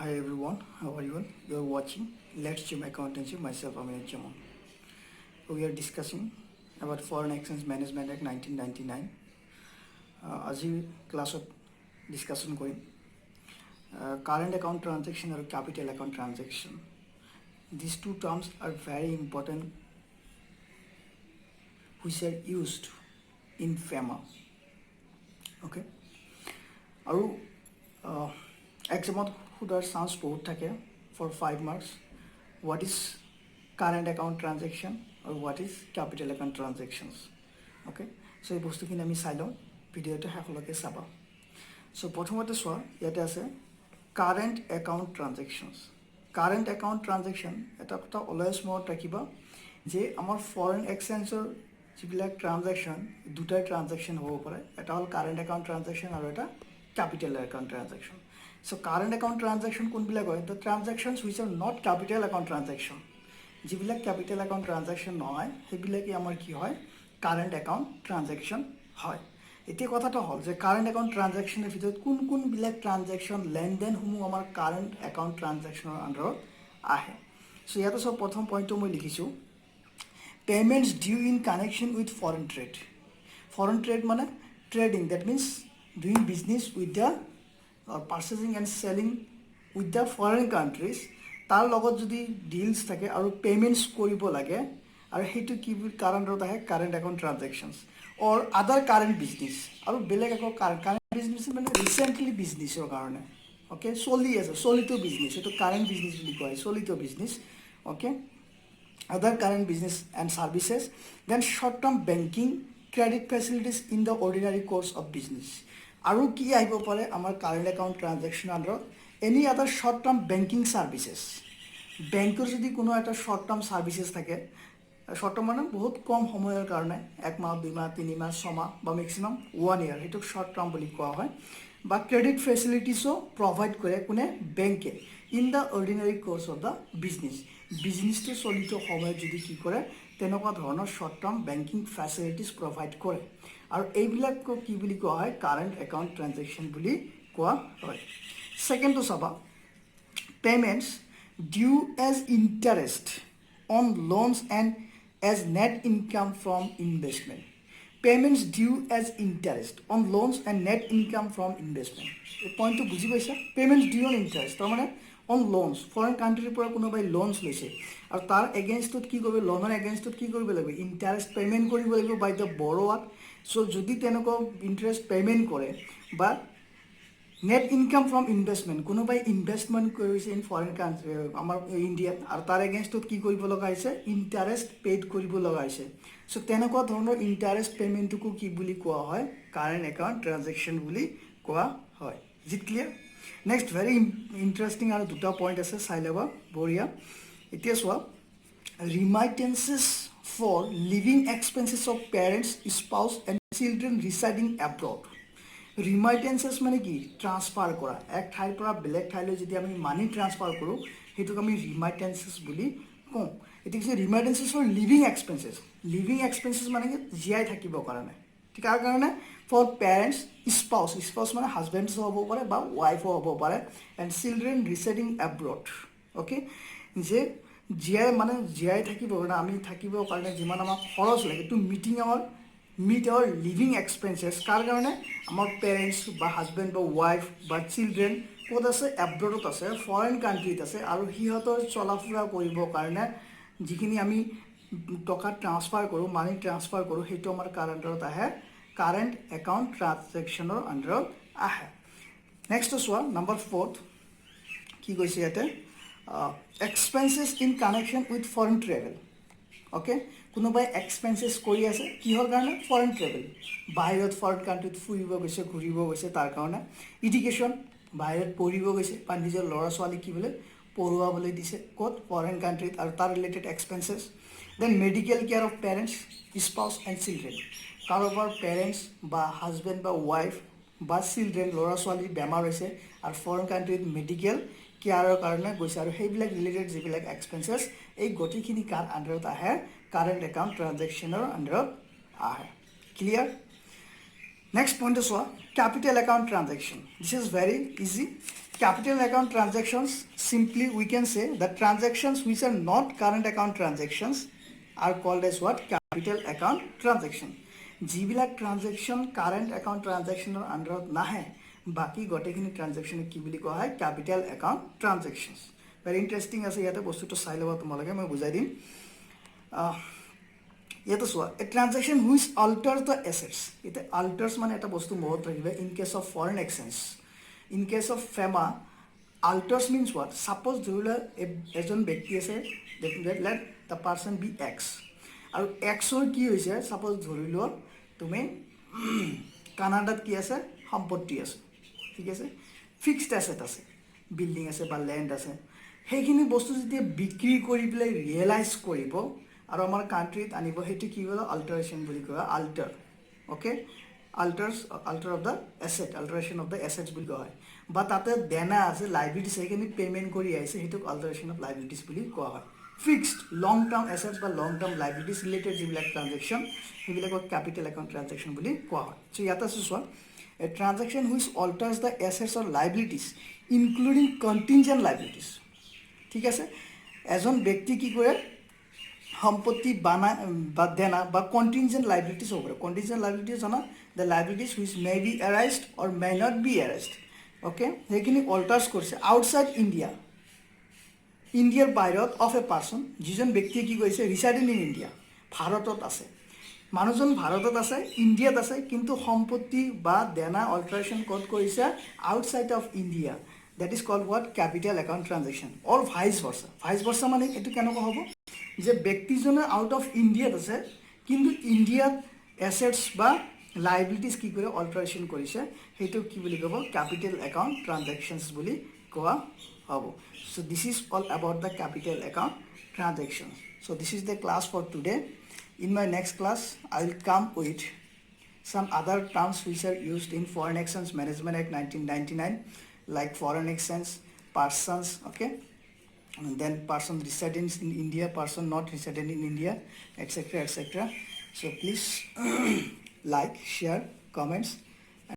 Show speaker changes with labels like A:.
A: Hi everyone, how are you all? You are watching Let's Gym Accountancy, myself Amit Jamon. We are discussing about Foreign Exchange Management Act 1999. আজি ক্লাছত discussion কৰিম current account transaction আৰু capital account transaction this two terms are very important which are used in FEMA okay আৰু এক্সামত সোধাৰ chance বহুত থাকে for 5 marks what is current account transaction আৰু what is capital account transactions okay so' এই বস্তুখিনি আমি চাই লওঁ ভিডিঅ'টো শেষলৈকে চাবা চ' প্ৰথমতে চোৱা ইয়াতে আছে current account transactions current account transaction এটা কথা অলৱেজ মনত ৰাখিবা যে আমাৰ ফৰেন এক্সচেঞ্জৰ যিবিলাক ট্ৰানজেকশ্যন দুটাই ট্ৰানজেকশ্যন হ'ব পাৰে এটা হ'ল কাৰেণ্ট একাউণ্ট ট্ৰানজেকশ্যন আৰু এটা capital account transaction so' current account transaction কোনবিলাক হয় the transactions which are not capital account transaction যিবিলাক কেপিটেল একাউণ্ট ট্ৰানজেকশ্যন নহয় সেইবিলাকেই আমাৰ কি হয় কাৰেণ্ট একাউণ্ট ট্ৰানজেকশ্যন হয় এতিয়া কথাটো হ'ল যে কাৰেণ্ট একাউণ্ট ট্ৰানজেকশ্যনৰ ভিতৰত কোনবিলাক ট্ৰানজেকশ্যন লেনদেনসমূহ আমাৰ কাৰেণ্ট একাউণ্ট ট্ৰানজেকশ্যনৰ আণ্ডাৰত আহে চ' ইয়াতে চব প্ৰথম পইণ্টটো মই লিখিছোঁ payments due in connection with foreign trade মানে trading that means doing business with the purchasing and selling with the foreign countries তাৰ লগত যদি ডিলছ থাকে আৰু পে'মেণ্টছ কৰিব লাগে আৰু সেইটো কি কাৰণত আহে কাৰেণ্ট একাউণ্ট ট্ৰানজেকশ্যনছ অৰ আদাৰ কাৰেণ্ট বিজনেছ আৰু বেলেগ একো কাৰেণ্ট বিজনেছ মানে ৰিচেণ্টলি বিজনেছৰ কাৰণে অ'কে চলি আছে চলিত বিজনেছ এইটো কাৰেণ্ট বিজনেছ বুলি কয় চলিত business okay other current business and services then short term banking credit facilities in the ordinary course of business আৰু কি আহিব পাৰে আমাৰ কাৰেণ্ট একাউণ্ট ট্ৰানজেকশ্যন আণ্ডাৰত any other short term banking services বেংকৰ যদি কোনো এটা শ্বৰ্ট টাৰ্ম ছাৰ্ভিচেছ থাকে শ্বৰ্ট টাৰ্ম মানে বহুত কম সময়ৰ কাৰণে 1 মাহ 2 মাহ 3 মাহ 6 মাহ বা মেক্সিমাম 1 ইয়াৰ সেইটোক শ্বৰ্ট টাৰ্ম বুলি কোৱা হয় বা ক্ৰেডিট ফেচিলিটিছো প্ৰভাইড কৰে কোনে বেংকে in the ordinary course of the বিজনেছটো চলিত সময়ত যদি কি কৰে তেনেকুৱা ধৰণৰ short term banking facilities provide কৰে আৰু এইবিলাকক কি বুলি কোৱা হয় কাৰেণ্ট একাউণ্ট ট্ৰানজেকশ্যন বুলি কোৱা হয় ছেকেণ্ডটো চাবা payments due as interest on loans and as net income from investment. Payments due as interest on loans and net income from investment. এই পইণ্টটো বুজি পাইছা পে'মেণ্টছ ডিউ অন ইণ্টাৰেষ্ট তাৰমানে অন লোনছ ফৰেন কাণ্ট্ৰিৰ পৰা কোনোবাই লোনছ লৈছে আৰু তাৰ এগেইনষ্টত কি কৰিব লোনৰ এগেইনষ্টত কি কৰিব লাগিব ইণ্টাৰেষ্ট পে'মেণ্ট কৰিব লাগিব বাই দ্য বৰোৱাৰ চ' যদি তেনেকুৱা ইণ্টাৰেষ্ট পে'মেণ্ট কৰে বা নেট ইনকাম ফ্ৰম ইনভেষ্টমেণ্ট কোনোবাই ইনভেষ্টমেণ্ট কৰিছে ইন ফৰেন কাণ্ট্ৰি আমাৰ ইণ্ডিয়াত আৰু তাৰ এগেইনষ্টত কি কৰিব লগা হৈছে ইণ্টাৰেষ্ট পে'ড কৰিব লগা হৈছে চ' তেনেকুৱা ধৰণৰ ইণ্টাৰেষ্ট পে'মেণ্টটোকো কি বুলি কোৱা হয় কাৰেণ্ট একাউণ্ট ট্ৰানজেকশ্যন বুলি কোৱা হয় is it clear next very interesting আৰু দুটা পইণ্ট আছে চাই ল'বা বঢ়িয়া এতিয়া চোৱা remittances for living expenses of parents spouse and children residing abroad remittances মানে কি ট্ৰান্সফাৰ কৰা এক ঠাইৰ পৰা বেলেগ ঠাইলৈ যদি আমি মানি ট্ৰান্সফাৰ কৰোঁ সেইটোক আমি ৰিমাইটেন্সেছ বুলি কওঁ এতিয়া কি ৰিমাইটেন্সেছ ফৰ লিভিং এক্সপেঞ্চেছ মানে কি জীয়াই থাকিবৰ কাৰণে ঠিক তাৰ কাৰণে ফৰ পেৰেণ্টছ স্পাউছ মানে হাজবেণ্ডছো হ'ব পাৰে বা ৱাইফো হ'ব পাৰে and children residing abroad okay যে জীয়াই থাকিবৰ কাৰণে আমি থাকিবৰ কাৰণে যিমান আমাক খৰচ লাগে to meet our living expenses কাৰ কাৰণে আমাৰ পেৰেণ্টছ বা হাজবেণ্ড বা ৱাইফ বা চিলড্ৰেন ক'ত আছে এব্ৰডত আছে ফৰেন কাণ্ট্ৰিত আছে আৰু সিহঁতৰ চলা ফুৰা কৰিবৰ কাৰণে যিখিনি আমি টকা ট্ৰান্সফাৰ কৰোঁ মানি ট্ৰান্সফাৰ কৰোঁ সেইটো আমাৰ কাৰেণ্টত আহে কাৰেণ্ট একাউণ্ট ট্ৰানজেকশ্যনৰ আণ্ডাৰত আহে নেক্সটটো চোৱা নম্বৰ 4 কি কৈছে ইয়াতে experiences in connection with foreign travel okay কোনোবাই এক্সপেঞ্চেছ কৰি আছে কিহৰ কাৰণে ফৰেন ট্ৰেভেল বাহিৰত ফৰেন কাণ্ট্ৰিত ফুৰিব গৈছে ঘূৰিব গৈছে তাৰ কাৰণে এডুকেশ্যন বাহিৰত পঢ়িব গৈছে বা নিজৰ ল'ৰা ছোৱালীক কি বোলে পঢ়ুৱাবলৈ দিছে ক'ত ফৰেন কাণ্ট্ৰিত আৰু তাৰ related experiences then medical care of parents spouse and children কাৰোবাৰ পেৰেণ্টছ বা হাজবেণ্ড বা ৱাইফ বা চিলড্ৰেন ল'ৰা ছোৱালী বেমাৰ হৈছে আৰু ফৰেন কাণ্ট্ৰিত মেডিকেল কেয়াৰৰ কাৰণে গৈছে আৰু সেইবিলাক ৰিলেটেড যিবিলাক এক্সপেঞ্চেছ এই গোটেইখিনি কাৰ আণ্ডাৰত আহে কাৰেণ্ট একাউণ্ট ট্ৰানজেকশ্যনৰ আণ্ডাৰত আহে ক্লিয়াৰ নেক্সট পইণ্টটো চোৱা capital account transaction this is very easy capital account transactions, simply we can say the transactions which are not current account transactions are called as what? Capital account transaction. যিবিলাক transaction current account ট্ৰানজেকশ্যনৰ আণ্ডাৰত নাহে বাকী গোটেইখিনি ট্ৰানজেকশ্যনক কি বুলি কোৱা হয়? Capital account transactions. Very interesting আছে, ইয়াতে বস্তুটো চাই ল'ব তোমালোকে, মই বুজাই দিম। ইয়াতে চোৱা, a transaction which alter the assets. এতিয়া অল্টাৰ্ছ মানে এটা বস্তু মনত ৰাখিবা, in case of foreign exchange, in case of FEMA, alters means what? Suppose ধৰি লোৱা এজন ব্যক্তি আছে, let the person be X, আৰু এক্সৰ কি হৈছে? ছাপ'জ ধৰি লোৱা তুমি কানাডাত কি আছে? সম্পত্তি আছে, ঠিক আছে, ফিক্সড এছেট আছে, বিল্ডিং আছে বা লেণ্ড আছে। সেইখিনি বস্তু যেতিয়া বিক্ৰী কৰি পেলাই ৰিয়েলাইজ কৰিব আৰু আমাৰ কাণ্ট্ৰিত আনিব, সেইটো কি হ'ল? অল্টাৰেশ্যন বুলি কোৱা, alter. Okay, alter of the asset, alteration of the assets বুলি কোৱা হয়। বা তাতে দেনা আছে, লাইবিলিটিছ, সেইখিনি পে'মেণ্ট কৰি আহিছে, সেইটোক অল্টাৰেশ্যন অফ লাইবিলিটিছ বুলি কোৱা হয়। ফিক্সড লং টাৰ্ম এছেটছ বা লং টাৰ্ম লাইবিলিটিছ ৰিলেটেড যিবিলাক ট্ৰানজেকশ্যন, সেইবিলাকক কেপিটেল একাউণ্ট ট্ৰানজেকশ্যন বুলি কোৱা হয়। চ' ইয়াতে আছে চোৱা, a transaction which alters the assets or liabilities including contingent liabilities. ঠিক আছে, এজন ব্যক্তি কি কৰে? সম্পত্তি বা দেনা বা কণ্টিনজেণ্ট লাইবিলিটিছ হ'ব পাৰে। কণ্টিনজেণ্ট লাইবিলিটিছ জানা? The liabilities which may be arised or may not be arised. Okay, সেইখিনি অল্টাৰ্ছ কৰিছে আউটছাইড ইণ্ডিয়া, ইণ্ডিয়াৰ বাহিৰত অফ এ পাৰ্চন, যিজন ব্যক্তিয়ে কি কৰিছে? ৰিচাইডিং ইন ইণ্ডিয়া, ভাৰতত আছে, মানুহজন ভাৰতত আছে, ইণ্ডিয়াত আছে, কিন্তু সম্পত্তি বা দেনা অল্টাৰেশ্যন ক'ত কৰিছে? Outside of India. That is called what? Capital account transaction. Or vice versa. Vice versa মানে এইটো কেনেকুৱা হ'ব? যে ব্যক্তিজনে আউট অফ ইণ্ডিয়াত আছে, কিন্তু ইণ্ডিয়াত এছেটছ বা লাইবিলিটিছ কি কৰে? অল্টাৰেশ্যন কৰিছে, সেইটোক কি বুলি ক'ব? কেপিটেল একাউণ্ট ট্ৰানজেকশ্যনছ বুলি কোৱা হ'ব। So this is all about the capital account transactions. So this is the class for today. In my next class, I will come with some other terms which are used in Foreign Exchange Management Act 1999, like foreign exchange, persons, okay, and then person residing in India, person not residing in India, etc., etc. So please like, share, comments,